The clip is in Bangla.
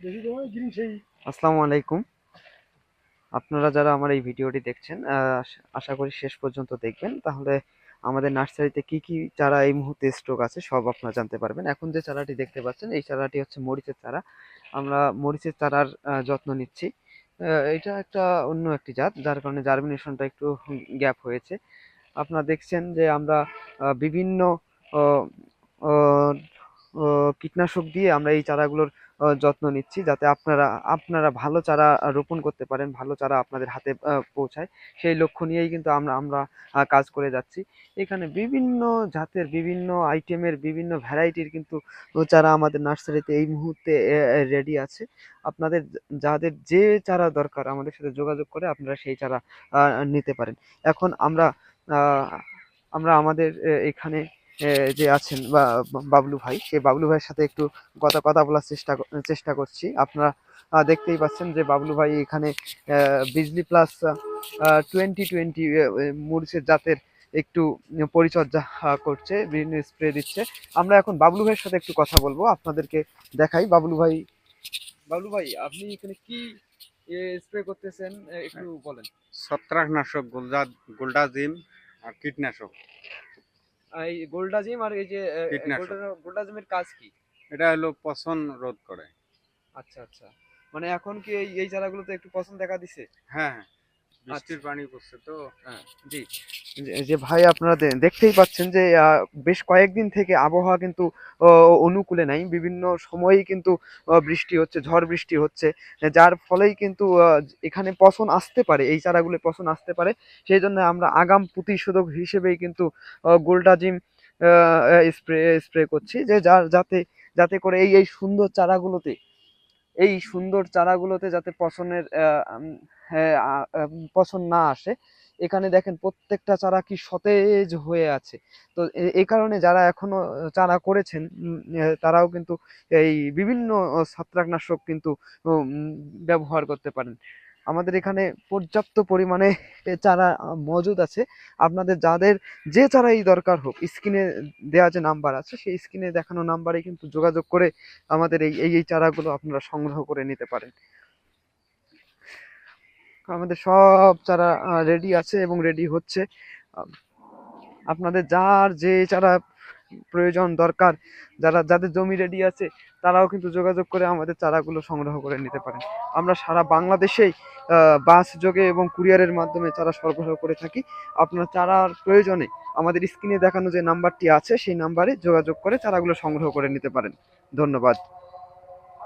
আসসালামু আলাইকুম। আপনারা যারা আমার এই ভিডিওটি দেখছেন, আশা করি শেষ পর্যন্ত দেখবেন, তাহলে আমাদের নার্সারিতে কি কি চারা এই মুহূর্তে স্টক আছে সব আপনারা জানতে পারবেন। এখন যে চারাটি দেখতে পাচ্ছেন এই চারাটি হচ্ছে মরিচের চারা। আমরা মরিচের চারার যত্ন নিচ্ছি। এটা একটা অন্য একটি জাত, যার কারণে জার্মিনেশনটা একটু গ্যাপ হয়েছে। আপনারা দেখছেন যে আমরা বিভিন্ন আহ, আহ, কীটনাশক দিয়ে আমরা এই চারাগুলোর যত্ন নিচ্ছি, যাতে আপনারা আপনারা ভালো চারা রোপণ করতে পারেন, ভালো চারা আপনাদের হাতে পৌঁছায়। সেই লক্ষ্য নিয়েই কিন্তু আমরা আমরা কাজ করে যাচ্ছি। এখানে বিভিন্ন জাতের, বিভিন্ন আইটেমের, বিভিন্ন ভ্যারাইটির কিন্তু চারা আমাদের নার্সারিতে এই মুহূর্তে রেডি আছে। আপনাদের যাদের যে চারা দরকার আমাদের সাথে যোগাযোগ করে আপনারা সেই চারা নিতে পারেন। এখন আমরা আমরা আমাদের এখানে যে আছেন বা বাবলু ভাই, সেই বাবলু ভাইয়ের সাথে একটু কথা কথা বলার চেষ্টা করছি। আপনারা দেখতেই পাচ্ছেন যে বাবলু ভাই এখানে বিজলি প্লাস 2020 মরিচের জাতের একটু পরিচর্যা করছে, বিভিন্ন স্প্রে দিচ্ছে। আমরা এখন বাবলু ভাইয়ের সাথে একটু কথা বলবো, আপনাদেরকে দেখাই। বাবলু ভাই আপনি এখানে কি স্প্রে করতেছেন একটু বলেন। ছত্রাকনাশক, গোল্ডাজিম আর কীটনাশক। এই গোল্ডাজিম আর এই যে কীটনাশক গোল্ডাজিমের কাজ কি? এটা হলো পচন রোধ করে। আচ্ছা আচ্ছা, মানে এখন কি এই চারাগুলোতে একটু পছন্দ দেখা দিছে? হ্যাঁ হ্যাঁ, বৃষ্টির আচ্ছা। পানি পড়ছে তো। হ্যাঁ, জি। যে ভাই আপনারা দেখতেই পাচ্ছেন যে বেশ কয়েকদিন থেকে আবহাওয়া কিন্তু অনুকূলে নাই। বিভিন্ন সময়েই কিন্তু বৃষ্টি হচ্ছে, ঝড় বৃষ্টি হচ্ছে, যার ফলেই কিন্তু এখানে পচন আসতে পারে, এই চারাগুলো পচন আসতে পারে। সেই জন্য আমরা আগাম প্রতিষেধক হিসেবেই কিন্তু গোল্ডাজিম স্প্রে স্প্রে করছি, যে যাতে যাতে করে এই সুন্দর চারাগুলোতে, এই সুন্দর চারাগুলোতে যাতে পচনের হ্যাঁ, পচন না আসে। এখানে দেখেন প্রত্যেকটা চারা কি সতেজ হয়ে আছে। তো এই কারণে যারা এখনো চারা করেছেন তারাও কিন্তু এই বিভিন্ন ছত্রাকনাশক কিন্তু উম, ব্যবহার করতে পারেন। আমাদের এখানে পর্যাপ্ত পরিমাণে চারা মজুদ আছে। আপনাদের যাদের যে চারাই দরকার হোক, স্ক্রিনে দেওয়া যে নাম্বার আছে সেই স্ক্রিনে দেখানো নাম্বারে কিন্তু যোগাযোগ করে আমাদের এই চারাগুলো আপনারা সংগ্রহ করে নিতে পারেন। আমাদের সব চারা রেডি আছে এবং রেডি হচ্ছে। আহ, আপনাদের যার যে চারা প্রয়োজন দরকার, যাদের জমি রেডি আছে তারাও কিন্তু যোগাযোগ করে আমাদের চারাগুলো সংগ্রহ করে নিতে পারেন। আমরা সারা বাংলাদেশেই বাস যোগে এবং কুরিয়ারের মাধ্যমে চারা সরবরাহ করে থাকি। আপনার চারার প্রয়োজনে আমাদের স্ক্রিনে দেখানো যে নাম্বারটি আছে সেই নাম্বারে যোগাযোগ করে চারাগুলো সংগ্রহ করে নিতে পারেন। ধন্যবাদ।